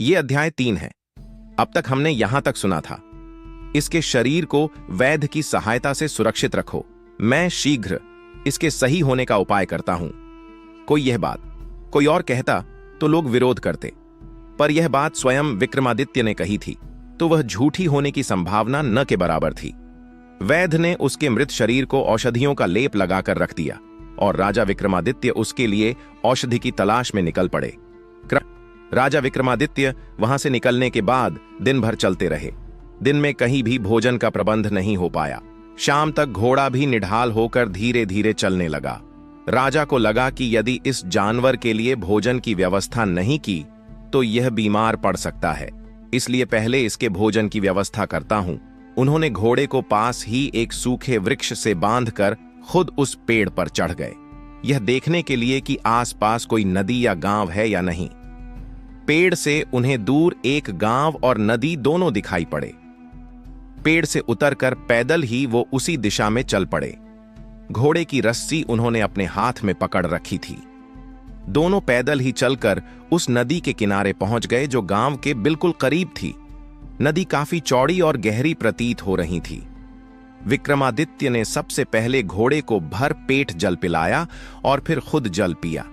ये अध्याय 3 है। अब तक हमने यहां तक सुना था, इसके शरीर को वैद्य की सहायता से सुरक्षित रखो, मैं शीघ्र इसके सही होने का उपाय करता हूं। यह बात कोई और कहता तो लोग विरोध करते, पर यह बात स्वयं विक्रमादित्य ने कही थी, तो वह झूठी होने की संभावना न के बराबर थी। वैद्य ने उसके मृत शरीर को औषधियों का लेप लगाकर रख दिया और राजा विक्रमादित्य उसके लिए औषधि की तलाश में निकल पड़े। राजा विक्रमादित्य वहां से निकलने के बाद दिन भर चलते रहे। दिन में कहीं भी भोजन का प्रबंध नहीं हो पाया। शाम तक घोड़ा भी निढाल होकर धीरे धीरे चलने लगा। राजा को लगा कि यदि इस जानवर के लिए भोजन की व्यवस्था नहीं की तो यह बीमार पड़ सकता है, इसलिए पहले इसके भोजन की व्यवस्था करता हूं। उन्होंने घोड़े को पास ही एक सूखे वृक्ष से बांधकर खुद उस पेड़ पर चढ़ गए, यह देखने के लिए कि आसपास कोई नदी या गांव है या नहीं। पेड़ से उन्हें दूर एक गांव और नदी दोनों दिखाई पड़े। पेड़ से उतरकर पैदल ही वो उसी दिशा में चल पड़े। घोड़े की रस्सी उन्होंने अपने हाथ में पकड़ रखी थी। दोनों पैदल ही चलकर उस नदी के किनारे पहुंच गए जो गांव के बिल्कुल करीब थी। नदी काफी चौड़ी और गहरी प्रतीत हो रही थी। विक्रमादित्य ने सबसे पहले घोड़े को भर पेट जल पिलाया और फिर खुद जल पिया।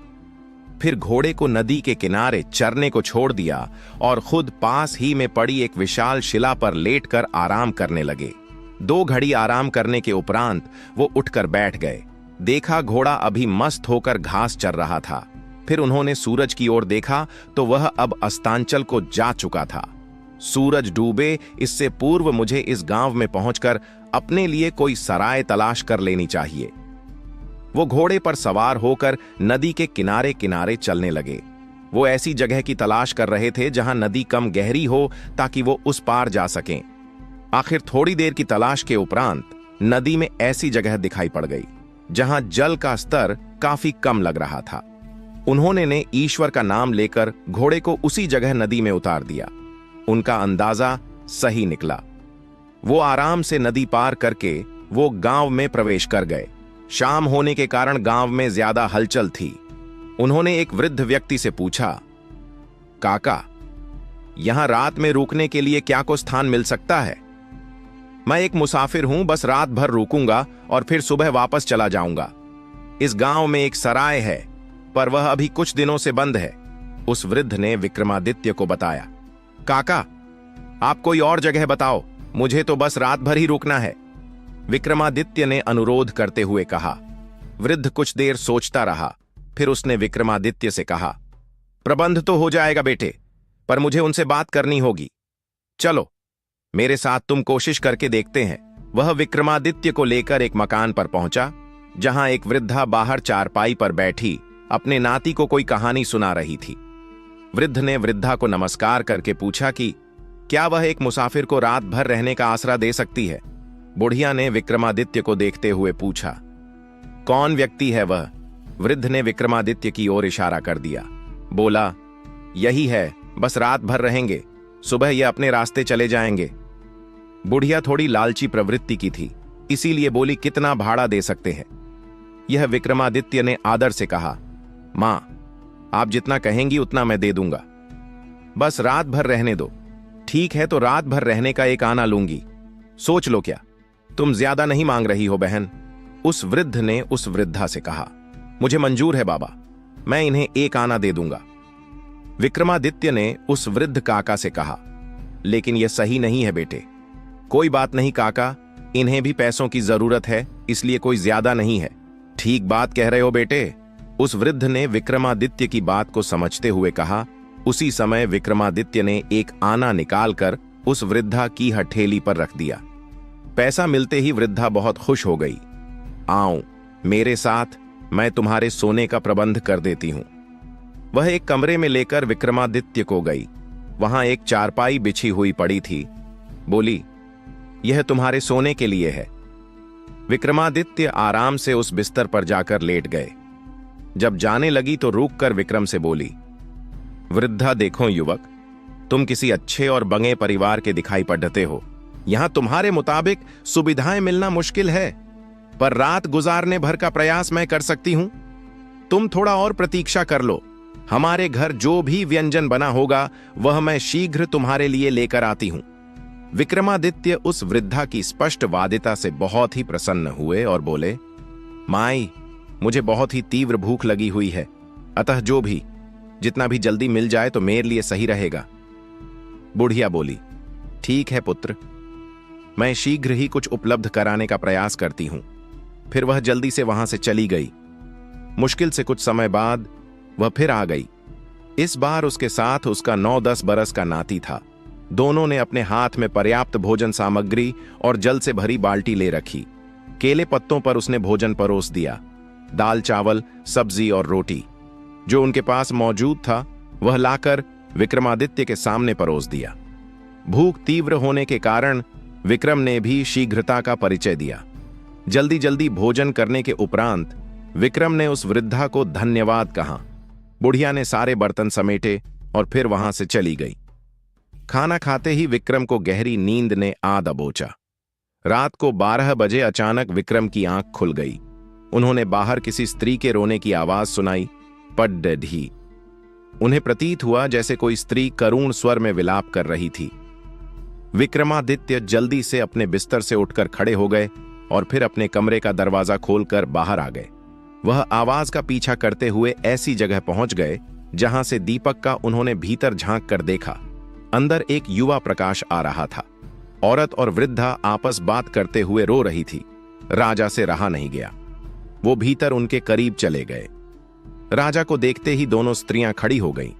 फिर घोड़े को नदी के किनारे चरने को छोड़ दिया और खुद पास ही में पड़ी एक विशाल शिला पर लेटकर आराम करने लगे। 2 घड़ी आराम करने के उपरांत वो उठकर बैठ गए। देखा घोड़ा अभी मस्त होकर घास चर रहा था। फिर उन्होंने सूरज की ओर देखा तो वह अब अस्तांचल को जा चुका था। सूरज डूबे इससे पूर्व मुझे इस गांव में पहुंचकर अपने लिए कोई सराय तलाश कर लेनी चाहिए। वो घोड़े पर सवार होकर नदी के किनारे किनारे चलने लगे। वो ऐसी जगह की तलाश कर रहे थे जहां नदी कम गहरी हो ताकि वो उस पार जा सकें। आखिर थोड़ी देर की तलाश के उपरांत नदी में ऐसी जगह दिखाई पड़ गई जहां जल का स्तर काफी कम लग रहा था। उन्होंने ने ईश्वर का नाम लेकर घोड़े को उसी जगह नदी में उतार दिया। उनका अंदाजा सही निकला। वो आराम से नदी पार करके वो गांव में प्रवेश कर गए। शाम होने के कारण गांव में ज्यादा हलचल थी। उन्होंने एक वृद्ध व्यक्ति से पूछा, काका, यहां रात में रुकने के लिए क्या को स्थान मिल सकता है? मैं एक मुसाफिर हूं, बस रात भर रुकूंगा और फिर सुबह वापस चला जाऊंगा। इस गांव में एक सराय है, पर वह अभी कुछ दिनों से बंद है। उस वृद्ध ने विक्रमादित्य को बताया। काका, आप कोई और जगह बताओ, मुझे तो बस रात भर ही रुकना है, विक्रमादित्य ने अनुरोध करते हुए कहा। वृद्ध कुछ देर सोचता रहा, फिर उसने विक्रमादित्य से कहा, प्रबंध तो हो जाएगा बेटे, पर मुझे उनसे बात करनी होगी। चलो मेरे साथ, तुम कोशिश करके देखते हैं। वह विक्रमादित्य को लेकर एक मकान पर पहुंचा जहां एक वृद्धा बाहर चारपाई पर बैठी अपने नाती को कोई कहानी सुना रही थी। वृद्ध ने वृद्धा को नमस्कार करके पूछा कि क्या वह एक मुसाफिर को रात भर रहने का आसरा दे सकती है। बुढ़िया ने विक्रमादित्य को देखते हुए पूछा, कौन व्यक्ति है वह? वृद्ध ने विक्रमादित्य की ओर इशारा कर दिया। बोला, यही है, बस रात भर रहेंगे, सुबह ये अपने रास्ते चले जाएंगे। बुढ़िया थोड़ी लालची प्रवृत्ति की थी, इसीलिए बोली, कितना भाड़ा दे सकते हैं? यह विक्रमादित्य ने आदर से कहा, मां, आप जितना कहेंगी उतना मैं दे दूंगा, बस रात भर रहने दो। ठीक है, तो रात भर रहने का एक आना लूंगी, सोच लो क्या? तुम ज्यादा नहीं मांग रही हो बहन? उस वृद्ध ने उस वृद्धा से कहा। मुझे मंजूर है बाबा, मैं इन्हें एक आना दे दूंगा। विक्रमादित्य ने उस वृद्ध काका से कहा, लेकिन यह सही नहीं है बेटे। कोई बात नहीं काका, इन्हें भी पैसों की जरूरत है, इसलिए कोई ज्यादा नहीं है। ठीक बात कह रहे हो बेटे, उस वृद्ध ने विक्रमादित्य की बात को समझते हुए कहा। उसी समय विक्रमादित्य ने एक आना निकालकर उस वृद्धा की हथेली पर रख दिया। पैसा मिलते ही वृद्धा बहुत खुश हो गई। आओ मेरे साथ, मैं तुम्हारे सोने का प्रबंध कर देती हूं। वह एक कमरे में लेकर विक्रमादित्य को गई। वहां एक चारपाई बिछी हुई पड़ी थी। बोली, यह तुम्हारे सोने के लिए है। विक्रमादित्य आराम से उस बिस्तर पर जाकर लेट गए। जब जाने लगी तो रुककर विक्रम से बोली, वृद्धा, देखो युवक, तुम किसी अच्छे और बंगे परिवार के दिखाई पड़ते हो। यहां तुम्हारे मुताबिक सुविधाएं मिलना मुश्किल है, पर रात गुजारने भर का प्रयास मैं कर सकती हूं। तुम थोड़ा और प्रतीक्षा कर लो, हमारे घर जो भी व्यंजन बना होगा वह मैं शीघ्र तुम्हारे लिए लेकर आती हूं। विक्रमादित्य उस वृद्धा की स्पष्ट वादिता से बहुत ही प्रसन्न हुए और बोले, माई, मुझे बहुत ही तीव्र भूख लगी हुई है, अतः जो भी जितना भी जल्दी मिल जाए तो मेरे लिए सही रहेगा। बुढ़िया बोली, ठीक है पुत्र, मैं शीघ्र ही कुछ उपलब्ध कराने का प्रयास करती हूं। फिर वह जल्दी से वहां से चली गई। मुश्किल से कुछ समय बाद वह फिर आ गई। इस बार उसके साथ उसका 9-10 बरस का नाती था। दोनों ने अपने हाथ में पर्याप्त भोजन सामग्री और जल से भरी बाल्टी ले रखी। केले पत्तों पर उसने भोजन परोस दिया। दाल, चावल, सब्जी और रोटी जो उनके पास मौजूद था वह लाकर विक्रमादित्य के सामने परोस दिया। भूख तीव्र होने के कारण विक्रम ने भी शीघ्रता का परिचय दिया। जल्दी जल्दी भोजन करने के उपरांत विक्रम ने उस वृद्धा को धन्यवाद कहा। बुढ़िया ने सारे बर्तन समेटे और फिर वहां से चली गई। खाना खाते ही विक्रम को गहरी नींद ने आ दबोचा। रात को 12 बजे अचानक विक्रम की आंख खुल गई। उन्होंने बाहर किसी स्त्री के रोने की आवाज सुनाई, पड्डढी। उन्हें प्रतीत हुआ जैसे कोई स्त्री करुण स्वर में विलाप कर रही थी। विक्रमादित्य जल्दी से अपने बिस्तर से उठकर खड़े हो गए और फिर अपने कमरे का दरवाजा खोलकर बाहर आ गए। वह आवाज का पीछा करते हुए ऐसी जगह पहुंच गए जहां से दीपक का उन्होंने भीतर झांक कर देखा। अंदर एक युवा प्रकाश आ रहा था। औरत और वृद्धा आपस बात करते हुए रो रही थी। राजा से रहा नहीं गया। वो भीतर उनके करीब चले गए। राजा को देखते ही दोनों स्त्रियां खड़ी हो गईं।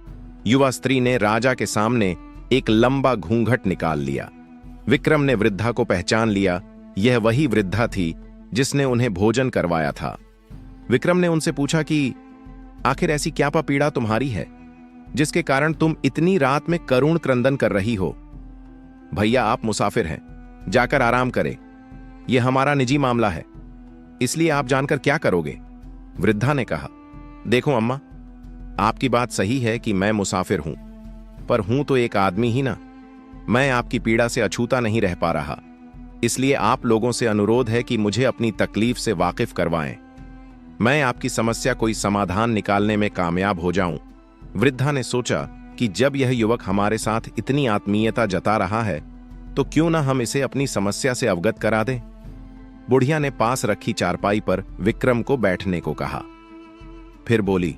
युवा स्त्री ने राजा के सामने एक लंबा घूंघट निकाल लिया। विक्रम ने वृद्धा को पहचान लिया। यह वही वृद्धा थी जिसने उन्हें भोजन करवाया था। विक्रम ने उनसे पूछा कि आखिर ऐसी क्या पीड़ा तुम्हारी है जिसके कारण तुम इतनी रात में करुण क्रंदन कर रही हो। भैया, आप मुसाफिर हैं, जाकर आराम करें। यह हमारा निजी मामला है, इसलिए आप जानकर क्या करोगे? वृद्धा ने कहा, देखो अम्मा, आपकी बात सही है कि मैं मुसाफिर हूं, पर हूं तो एक आदमी ही ना। मैं आपकी पीड़ा से अछूता नहीं रह पा रहा, इसलिए आप लोगों से अनुरोध है कि मुझे अपनी तकलीफ से वाकिफ करवाएं। मैं आपकी समस्या कोई समाधान निकालने में कामयाब हो जाऊं। वृद्धा ने सोचा कि जब यह युवक हमारे साथ इतनी आत्मीयता जता रहा है तो क्यों ना हम इसे अपनी समस्या से अवगत करा दें। बुढ़िया ने पास रखी चारपाई पर विक्रम को बैठने को कहा। फिर बोली,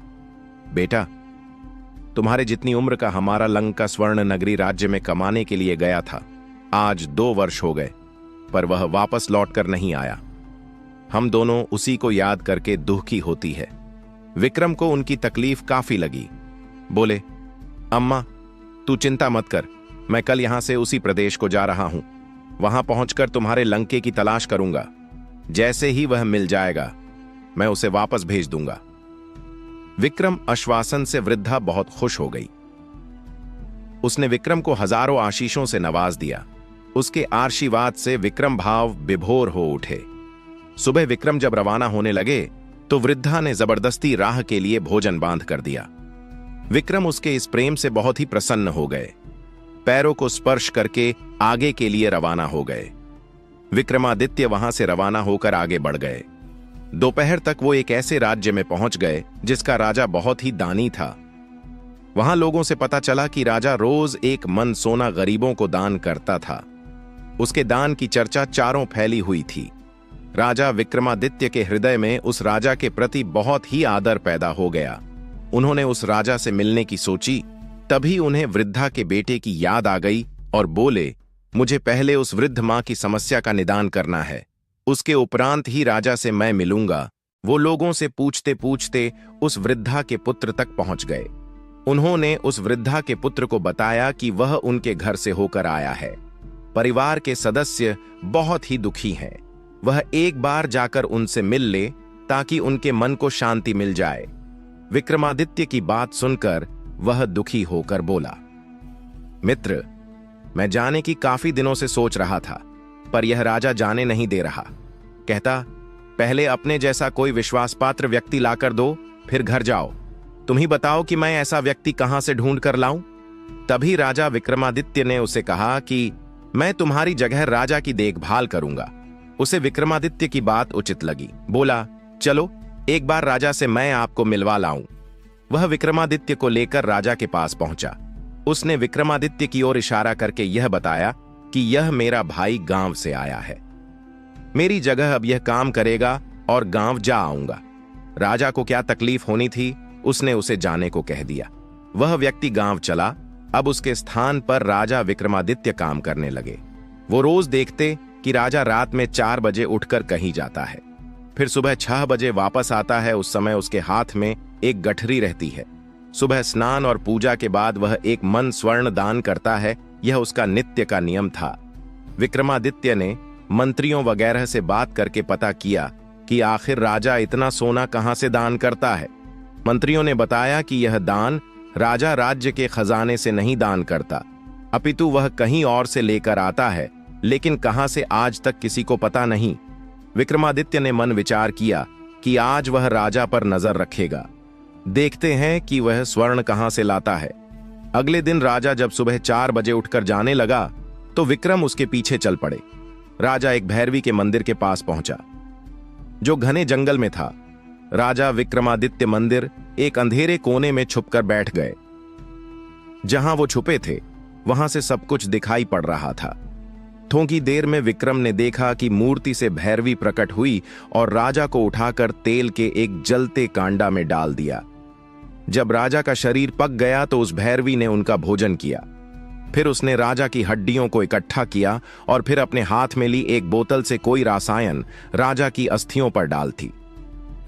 बेटा, तुम्हारे जितनी उम्र का हमारा लंका स्वर्ण नगरी राज्य में कमाने के लिए गया था, आज 2 वर्ष हो गए, पर वह वापस लौटकर नहीं आया। हम दोनों उसी को याद करके दुखी होती है। विक्रम को उनकी तकलीफ काफी लगी। बोले, अम्मा, तू चिंता मत कर, मैं कल यहां से उसी प्रदेश को जा रहा हूं। वहां पहुंचकर तुम्हारे लंके की तलाश करूंगा। जैसे ही वह मिल जाएगा मैं उसे वापस भेज दूंगा। विक्रम आश्वासन से वृद्धा बहुत खुश हो गई। उसने विक्रम को हजारों आशीषों से नवाज दिया। उसके आशीर्वाद से विक्रम भाव विभोर हो उठे। सुबह विक्रम जब रवाना होने लगे तो वृद्धा ने जबरदस्ती राह के लिए भोजन बांध कर दिया। विक्रम उसके इस प्रेम से बहुत ही प्रसन्न हो गए। पैरों को स्पर्श करके आगे के लिए रवाना हो गए। विक्रमादित्य वहां से रवाना होकर आगे बढ़ गए। दोपहर तक वो एक ऐसे राज्य में पहुंच गए जिसका राजा बहुत ही दानी था। वहां लोगों से पता चला कि राजा रोज 1 मन सोना गरीबों को दान करता था। उसके दान की चर्चा चारों फैली हुई थी। राजा विक्रमादित्य के हृदय में उस राजा के प्रति बहुत ही आदर पैदा हो गया। उन्होंने उस राजा से मिलने की सोची। तभी उन्हें वृद्धा के बेटे की याद आ गई और बोले, मुझे पहले उस वृद्ध मां की समस्या का निदान करना है, उसके उपरांत ही राजा से मैं मिलूंगा। वो लोगों से पूछते पूछते उस वृद्धा के पुत्र तक पहुंच गए। उन्होंने उस वृद्धा के पुत्र को बताया कि वह उनके घर से होकर आया है। परिवार के सदस्य बहुत ही दुखी हैं। वह एक बार जाकर उनसे मिल ले ताकि उनके मन को शांति मिल जाए। विक्रमादित्य की बात सुनकर वह दुखी होकर बोला, मित्र, मैं जाने की काफी दिनों से सोच रहा था, पर यह राजा जाने नहीं दे रहा। कहता, पहले अपने जैसा कोई विश्वासपात्र व्यक्ति लाकर दो, फिर घर जाओ। तुम ही बताओ कि मैं ऐसा व्यक्ति कहां से ढूंढ कर लाऊं। तभी राजा विक्रमादित्य ने उसे कहा कि मैं तुम्हारी जगह राजा की देखभाल करूंगा। उसे विक्रमादित्य की बात उचित लगी। बोला, चलो एक बार राजा से मैं आपको मिलवा लाऊं। वह विक्रमादित्य को लेकर राजा के पास पहुंचा। उसने विक्रमादित्य की ओर इशारा करके यह बताया कि यह मेरा भाई गांव से आया है। मेरी जगह अब यह काम करेगा और गांव जा आऊंगा। राजा को क्या तकलीफ होनी थी, उसने उसे जाने को कह दिया। वह व्यक्ति गांव चला। अब उसके स्थान पर राजा विक्रमादित्य काम करने लगे। वो रोज देखते कि राजा रात में 4 बजे उठकर कहीं जाता है, फिर सुबह 6 बजे वापस आता है। उस समय उसके हाथ में एक गठरी रहती है। सुबह स्नान और पूजा के बाद वह एक मन स्वर्ण दान करता है। यह उसका नित्य का नियम था। विक्रमादित्य ने मंत्रियों वगैरह से बात करके पता किया कि आखिर राजा इतना सोना कहां से दान करता है। मंत्रियों ने बताया कि यह दान राजा राज्य के खजाने से नहीं दान करता, अपितु वह कहीं और से लेकर आता है, लेकिन कहां से आज तक किसी को पता नहीं। विक्रमादित्य ने मन विचार किया कि आज वह राजा पर नजर रखेगा। देखते हैं कि वह स्वर्ण कहां से लाता है। अगले दिन राजा जब सुबह 4 बजे उठकर जाने लगा तो विक्रम उसके पीछे चल पड़े। राजा एक भैरवी के मंदिर के पास पहुंचा, जो घने जंगल में था। राजा विक्रमादित्य मंदिर एक अंधेरे कोने में छुपकर बैठ गए। जहां वो छुपे थे वहां से सब कुछ दिखाई पड़ रहा था। थोड़ी देर में विक्रम ने देखा कि मूर्ति से भैरवी प्रकट हुई और राजा को उठाकर तेल के एक जलते कांडा में डाल दिया। जब राजा का शरीर पक गया तो उस भैरवी ने उनका भोजन किया। फिर उसने राजा की हड्डियों को इकट्ठा किया और फिर अपने हाथ में ली एक बोतल से कोई रसायन राजा की अस्थियों पर डाल थी।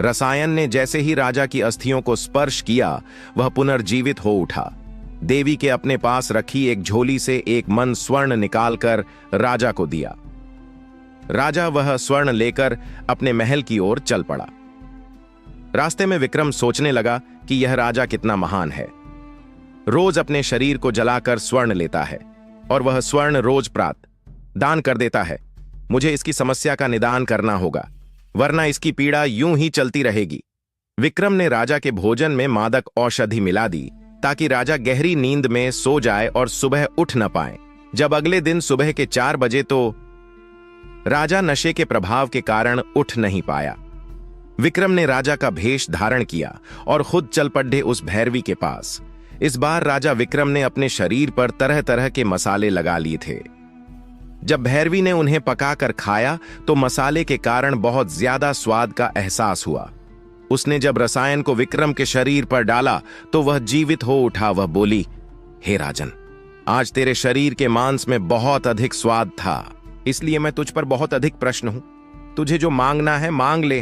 रसायन ने जैसे ही राजा की अस्थियों को स्पर्श किया, वह पुनर्जीवित हो उठा। देवी के अपने पास रखी एक झोली से एक मन स्वर्ण निकालकर राजा को दिया। राजा वह स्वर्ण लेकर अपने महल की ओर चल पड़ा। रास्ते में विक्रम सोचने लगा कि यह राजा कितना महान है। रोज अपने शरीर को जलाकर स्वर्ण लेता है और वह स्वर्ण रोज प्रातः दान कर देता है। मुझे इसकी समस्या का निदान करना होगा, वरना इसकी पीड़ा यूं ही चलती रहेगी। विक्रम ने राजा के भोजन में मादक औषधि मिला दी ताकि राजा गहरी नींद में सो जाए और सुबह उठ न पाए। जब अगले दिन सुबह के 4 बजे तो राजा नशे के प्रभाव के कारण उठ नहीं पाया। विक्रम ने राजा का भेष धारण किया और खुद चल पड़े उस भैरवी के पास। इस बार राजा विक्रम ने अपने शरीर पर तरह तरह के मसाले लगा लिए थे। जब भैरवी ने उन्हें पकाकर खाया तो मसाले के कारण बहुत ज्यादा स्वाद का एहसास हुआ। उसने जब रसायन को विक्रम के शरीर पर डाला तो वह जीवित हो उठा। वह बोली, हे राजन, आज तेरे शरीर के मांस में बहुत अधिक स्वाद था, इसलिए मैं तुझ पर बहुत अधिक प्रश्न हूं। तुझे जो मांगना है मांग ले,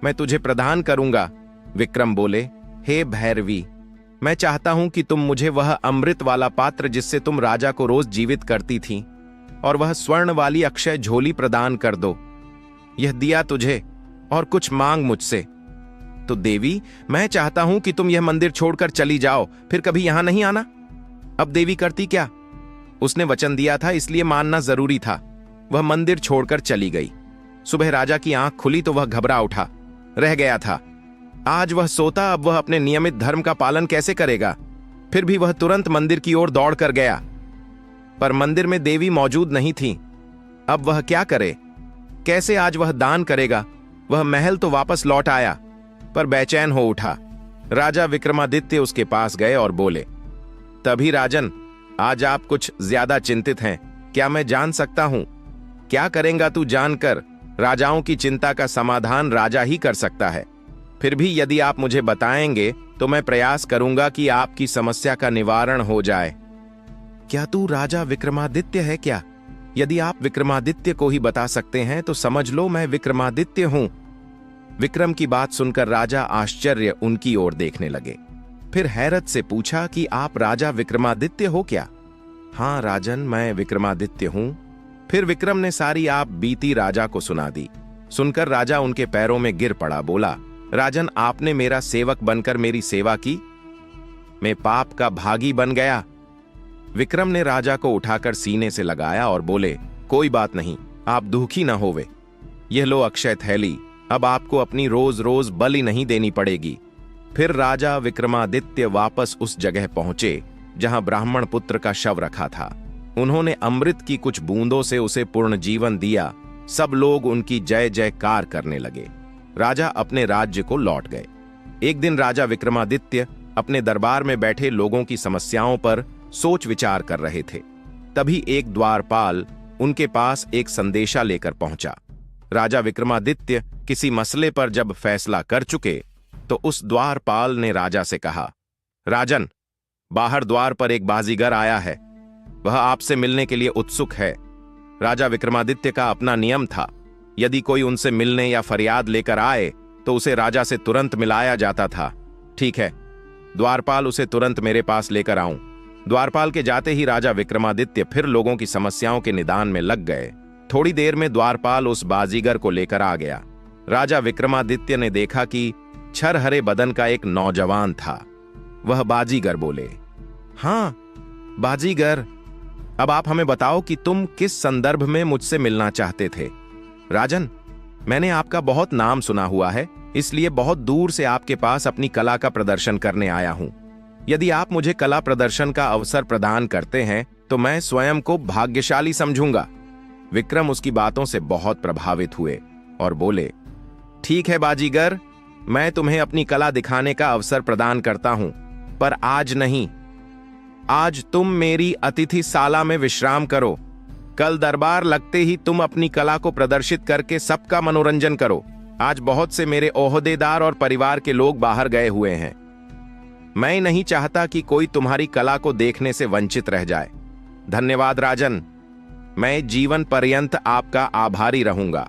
मैं तुझे प्रदान करूंगा। विक्रम बोले, हे भैरवी, मैं चाहता हूं कि तुम मुझे वह अमृत वाला पात्र जिससे तुम राजा को रोज जीवित करती थी और वह स्वर्ण वाली अक्षय झोली प्रदान कर दो। यह दिया तुझे और कुछ मांग मुझसे। तो देवी, मैं चाहता हूं कि तुम यह मंदिर छोड़कर चली जाओ, फिर कभी यहां नहीं आना। अब देवी करती क्या? उसने वचन दिया था, इसलिए मानना जरूरी था। वह मंदिर छोड़कर चली गई। सुबह राजा की आंख खुली तो वह घबरा उठा, रह गया था। आज वह सोता, अब वह अपने नियमित धर्म का पालन कैसे करेगा? फिर भी वह तुरंत मंदिर की ओर दौड़ कर गया, पर मंदिर में देवी मौजूद नहीं थी। अब वह क्या करे? कैसे आज वह दान करेगा? वह महल तो वापस लौट आया, पर बेचैन हो उठा। राजा विक्रमादित्य उसके पास गए और बोले, तभी राजन, आज आप कुछ ज्यादा चिंतित हैं, क्या मैं जान सकता हूं? क्या करेंगा तू जानकर? राजाओं की चिंता का समाधान राजा ही कर सकता है। फिर भी यदि आप मुझे बताएंगे तो मैं प्रयास करूंगा कि आपकी समस्या का निवारण हो जाए। क्या तू राजा विक्रमादित्य है क्या? यदि आप विक्रमादित्य को ही बता सकते हैं तो समझ लो मैं विक्रमादित्य हूं। विक्रम की बात सुनकर राजा आश्चर्य उनकी ओर देखने लगे। फिर हैरत से पूछा कि आप राजा विक्रमादित्य हो क्या? हाँ राजन, मैं विक्रमादित्य हूं। फिर विक्रम ने सारी आप बीती राजा को सुना दी। सुनकर राजा उनके पैरों में गिर पड़ा, बोला, राजन, आपने मेरा सेवक बनकर मेरी सेवा की, मैं पाप का भागी बन गया। विक्रम ने राजा को उठाकर सीने से लगाया और बोले, कोई बात नहीं, आप दुखी न होवे। यह लो अक्षय थैली, अब आपको अपनी रोज रोज बलि नहीं देनी पड़ेगी। फिर राजा विक्रमादित्य वापस उस जगह पहुंचे जहां ब्राह्मण पुत्र का शव रखा था। उन्होंने अमृत की कुछ बूंदों से उसे पूर्ण जीवन दिया। सब लोग उनकी जय जयकार करने लगे। राजा अपने राज्य को लौट गए। एक दिन राजा विक्रमादित्य अपने दरबार में बैठे लोगों की समस्याओं पर सोच विचार कर रहे थे। तभी एक द्वारपाल उनके पास एक संदेशा लेकर पहुंचा। राजा विक्रमादित्य किसी मसले पर जब फैसला कर चुके तो उस द्वारपाल ने राजा से कहा, राजन, बाहर द्वार पर एक बाजीगर आया है। वह आपसे मिलने के लिए उत्सुक है। राजा विक्रमादित्य का अपना नियम था, यदि कोई उनसे मिलने या फरियाद लेकर आए तो उसे राजा से तुरंत मिलाया जाता था। ठीक है, द्वारपाल उसे तुरंत मेरे पास लेकर आऊं। द्वारपाल के जाते ही राजा विक्रमादित्य फिर लोगों की समस्याओं के निदान में लग गए। थोड़ी देर में द्वारपाल उस बाजीगर को लेकर आ गया। राजा विक्रमादित्य ने देखा कि छरहरे बदन का एक नौजवान था। वह बाजीगर बोले, हाँ बाजीगर, अब आप हमें बताओ कि तुम किस संदर्भ में मुझसे मिलना चाहते थे। राजन, मैंने आपका बहुत नाम सुना हुआ है, इसलिए बहुत दूर से आपके पास अपनी कला का प्रदर्शन करने आया हूं। यदि आप मुझे कला प्रदर्शन का अवसर प्रदान करते हैं तो मैं स्वयं को भाग्यशाली समझूंगा। विक्रम उसकी बातों से बहुत प्रभावित हुए और बोले, ठीक है बाजीगर, मैं तुम्हें अपनी कला दिखाने का अवसर प्रदान करता हूं, पर आज नहीं। आज तुम मेरी अतिथिशाला में विश्राम करो। कल दरबार लगते ही तुम अपनी कला को प्रदर्शित करके सबका मनोरंजन करो। आज बहुत से मेरे ओहदेदार और परिवार के लोग बाहर गए हुए हैं। मैं नहीं चाहता कि कोई तुम्हारी कला को देखने से वंचित रह जाए। धन्यवाद राजन, मैं जीवन पर्यंत आपका आभारी रहूंगा।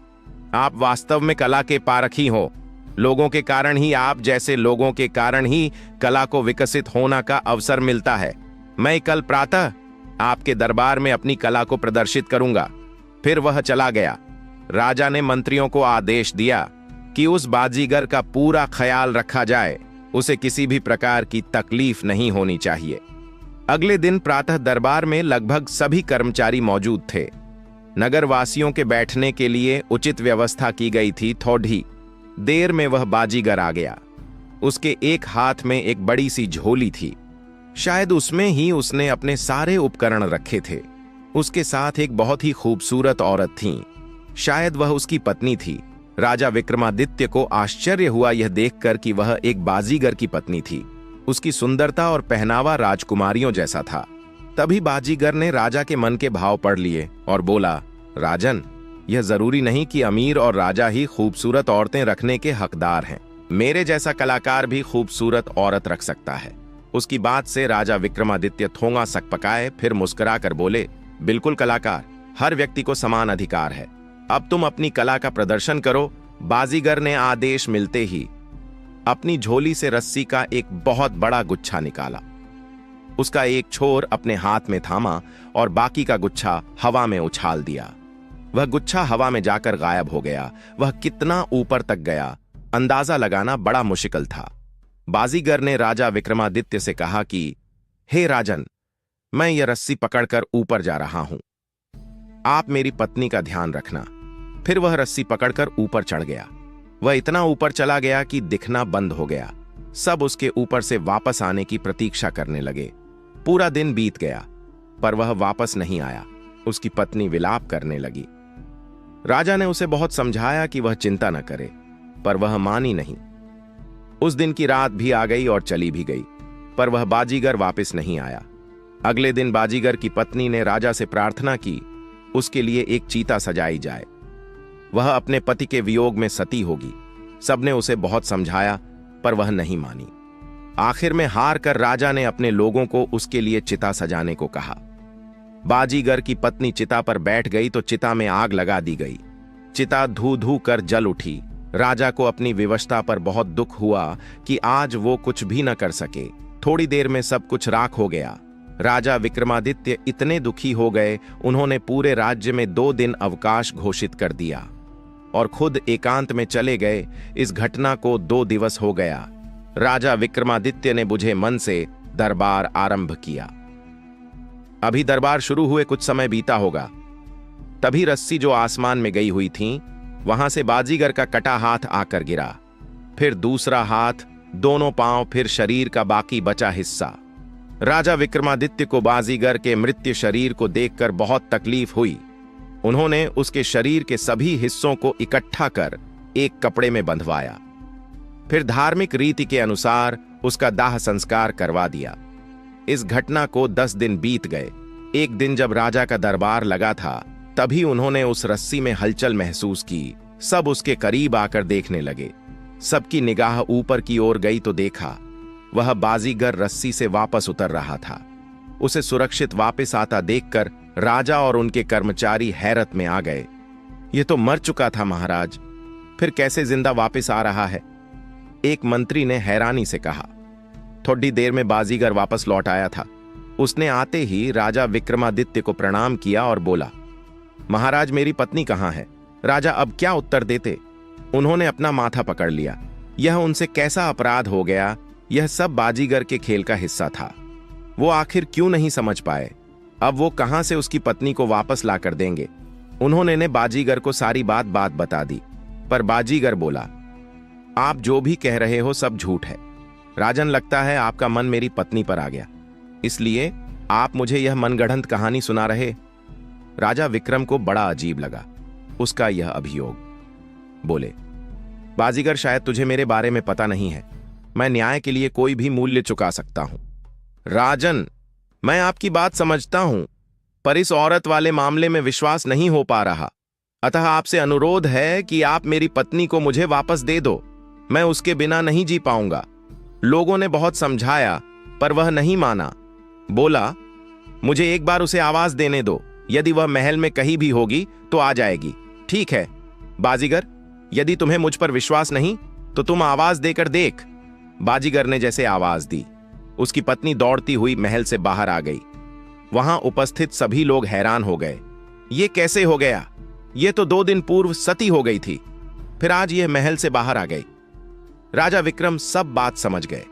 आप वास्तव में कला के पारखी हो। लोगों के कारण ही, आप जैसे लोगों के कारण ही कला को विकसित होना का अवसर मिलता है। मैं कल प्रातः आपके दरबार में अपनी कला को प्रदर्शित करूंगा। फिर वह चला गया। राजा ने मंत्रियों को आदेश दिया कि उस बाजीगर का पूरा ख्याल रखा जाए। उसे किसी भी प्रकार की तकलीफ नहीं होनी चाहिए। अगले दिन प्रातः दरबार में लगभग सभी कर्मचारी मौजूद थे। नगरवासियों के बैठने के लिए उचित व्यवस्था की गई थी। थोड़ी देर में वह बाजीगर आ गया। उसके एक हाथ में एक बड़ी सी झोली थी। शायद उसमें ही उसने अपने सारे उपकरण रखे थे। उसके साथ एक बहुत ही खूबसूरत औरत थी। शायद वह उसकी पत्नी थी। राजा विक्रमादित्य को आश्चर्य हुआ यह देखकर कि वह एक बाजीगर की पत्नी थी। उसकी सुंदरता और पहनावा राजकुमारियों जैसा था। तभी बाजीगर ने राजा के मन के भाव पढ़ लिए और बोला, राजन, यह जरूरी नहीं कि अमीर और राजा ही खूबसूरत औरतें रखने के हकदार हैं। मेरे जैसा कलाकार भी खूबसूरत औरत रख सकता है। उसकी बात से राजा विक्रमादित्य थोंगा सकपकाए, फिर मुस्कुराकर बोले, बिल्कुल कलाकार, हर व्यक्ति को समान अधिकार है। अब तुम अपनी कला का प्रदर्शन करो। बाजीगर ने आदेश मिलते ही अपनी झोली से रस्सी का एक बहुत बड़ा गुच्छा निकाला। उसका एक छोर अपने हाथ में थामा और बाकी का गुच्छा हवा में उछाल दिया। वह गुच्छा हवा में जाकर गायब हो गया। वह कितना ऊपर तक गया, अंदाजा लगाना बड़ा मुश्किल था। बाजीगर ने राजा विक्रमादित्य से कहा कि, हे राजन, मैं यह रस्सी पकड़कर ऊपर जा रहा हूं। आप मेरी पत्नी का ध्यान रखना। फिर वह रस्सी पकड़कर ऊपर चढ़ गया। वह इतना ऊपर चला गया कि दिखना बंद हो गया। सब उसके ऊपर से वापस आने की प्रतीक्षा करने लगे। पूरा दिन बीत गया, पर वह वापस नहीं आया। उसकी पत्नी विलाप करने लगी। राजा ने उसे बहुत समझाया कि वह चिंता न करे, पर वह मानी नहीं। उस दिन की रात भी आ गई और चली भी गई, पर वह बाजीगर वापस नहीं आया। अगले दिन बाजीगर की पत्नी ने राजा से प्रार्थना की उसके लिए एक चीता सजाई जाए। वह अपने पति के वियोग में सती होगी। सबने उसे बहुत समझाया, पर वह नहीं मानी। आखिर में हार कर राजा ने अपने लोगों को उसके लिए चिता सजाने को कहा। बाजीगर की पत्नी चिता पर बैठ गई तो चिता में आग लगा दी गई। चिता धू धू कर जल उठी। राजा को अपनी विवशता पर बहुत दुख हुआ कि आज वो कुछ भी न कर सके। थोड़ी देर में सब कुछ राख हो गया। राजा विक्रमादित्य इतने दुखी हो गए, उन्होंने पूरे राज्य में 2 दिन अवकाश घोषित कर दिया और खुद एकांत में चले गए। इस घटना को 2 दिवस हो गया। राजा विक्रमादित्य ने बुझे मन से दरबार आरंभ किया। अभी दरबार शुरू हुए कुछ समय बीता होगा। तभी रस्सी जो आसमान में गई हुई थी, वहां से बाजीगर का कटा हाथ आकर गिरा। फिर दूसरा हाथ, दोनों पांव, फिर शरीर का बाकी बचा हिस्सा। राजा विक्रमादित्य को बाजीगर के मृत्यु शरीर को देखकर बहुत तकलीफ हुई। उन्होंने उसके शरीर के सभी हिस्सों को इकट्ठा कर एक कपड़े में बंधवाया। फिर धार्मिक रीति के अनुसार उसका दाह संस्कार करवा दिया। इस घटना को 10 दिन बीत गए। एक दिन जब राजा का दरबार लगा था, तभी उन्होंने उस रस्सी में हलचल महसूस की। सब उसके करीब आकर देखने लगे। सबकी निगाह ऊपर की ओर गई तो देखा वह बाजीगर रस्सी से वापस उतर रहा था। उसे सुरक्षित वापस आता देखकर राजा और उनके कर्मचारी हैरत में आ गए। यह तो मर चुका था महाराज, फिर कैसे जिंदा वापस आ रहा है? एक मंत्री ने हैरानी से कहा। थोड़ी देर में बाजीगर वापस लौट आया था। उसने आते ही राजा विक्रमादित्य को प्रणाम किया और बोला, महाराज मेरी पत्नी कहां है? राजा अब क्या उत्तर देते? उन्होंने अपना माथा पकड़ लिया। यह उनसे कैसा अपराध हो गया? यह सब बाजीगर के खेल का हिस्सा था। वो आखिर क्यों नहीं समझ पाए? अब वो कहां से उसकी पत्नी को वापस लाकर देंगे? उन्होंने बाजीगर को सारी बात बता दी, पर बाजीगर बोला, आप जो भी कह रहे हो सब झूठ है। राजन, लगता है आपका मन मेरी पत्नी पर आ गया, इसलिए आप मुझे यह मनगढ़ंत कहानी सुना रहे। राजा विक्रम को बड़ा अजीब लगा उसका यह अभियोग। बोले, बाजीगर, शायद तुझे मेरे बारे में पता नहीं है। मैं न्याय के लिए कोई भी मूल्य चुका सकता हूं। राजन, मैं आपकी बात समझता हूं, पर इस औरत वाले मामले में विश्वास नहीं हो पा रहा। अतः आपसे अनुरोध है कि आप मेरी पत्नी को मुझे वापस दे दो। मैं उसके बिना नहीं जी पाऊंगा। लोगों ने बहुत समझाया, पर वह नहीं माना। बोला, मुझे एक बार उसे आवाज देने दो, यदि वह महल में कहीं भी होगी तो आ जाएगी। ठीक है बाजीगर, यदि तुम्हें मुझ पर विश्वास नहीं तो तुम आवाज देकर देख। बाजीगर ने जैसे आवाज दी, उसकी पत्नी दौड़ती हुई महल से बाहर आ गई। वहां उपस्थित सभी लोग हैरान हो गए। ये कैसे हो गया? ये तो 2 दिन पूर्व सती हो गई थी, फिर आज यह महल से बाहर आ गई। राजा विक्रम सब बात समझ गए।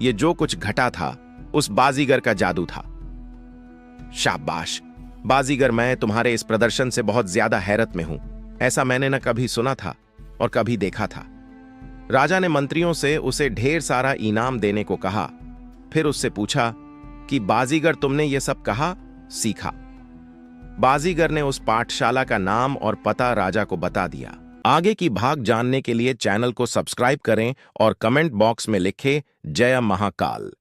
ये जो कुछ घटा था उस बाजीगर का जादू था। शाबाश बाजीगर, मैं तुम्हारे इस प्रदर्शन से बहुत ज्यादा हैरत में हूं। ऐसा मैंने न कभी सुना था और कभी देखा था। राजा ने मंत्रियों से उसे ढेर सारा इनाम देने को कहा। फिर उससे पूछा कि बाजीगर, तुमने ये सब कहा सीखा? बाजीगर ने उस पाठशाला का नाम और पता राजा को बता दिया। आगे की भाग जानने के लिए चैनल को सब्सक्राइब करें और कमेंट बॉक्स में लिखें जय महाकाल।